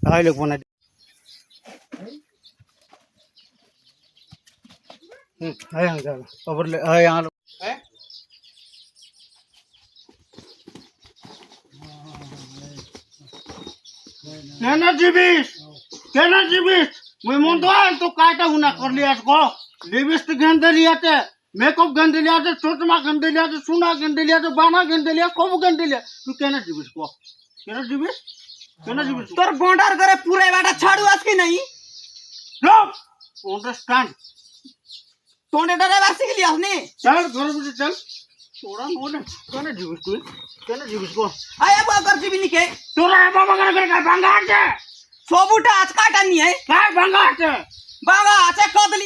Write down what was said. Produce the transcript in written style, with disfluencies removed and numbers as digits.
high লোক বনাই high আং যা খবর লে হাই আং হ্যাঁ কেন জীবিস মুই মন তো কাটা গুনা করলি আজকো লিপস্টিক গেন দিলিয়াতে মেকআপ গেন দিলিয়াতে চশমা গেন দিলিয়াতে সোনা গেন দিলিয়াতে বানা গেন দিলিয়া কব গেন দিলিয়া তুই কেন জীবিস কো কেন জীবিস তোর বর্ডার করে পুরে বাটা ছাড়ু আজকে নাই নো আন্ডারস্ট্যান্ড তোনে ডরে বাসি গলি আপনি চল ঘর বুঝে চল তোরা নোনে কেন জীবিস তুই কেন জীবিস কো আয় বাবা কর দিবি নিকে তোরা বাবা করে ভাঙা আছে সবুটা আজ কাটা নিয়ে কার ভাঙা আছে বাবা আছে কদলি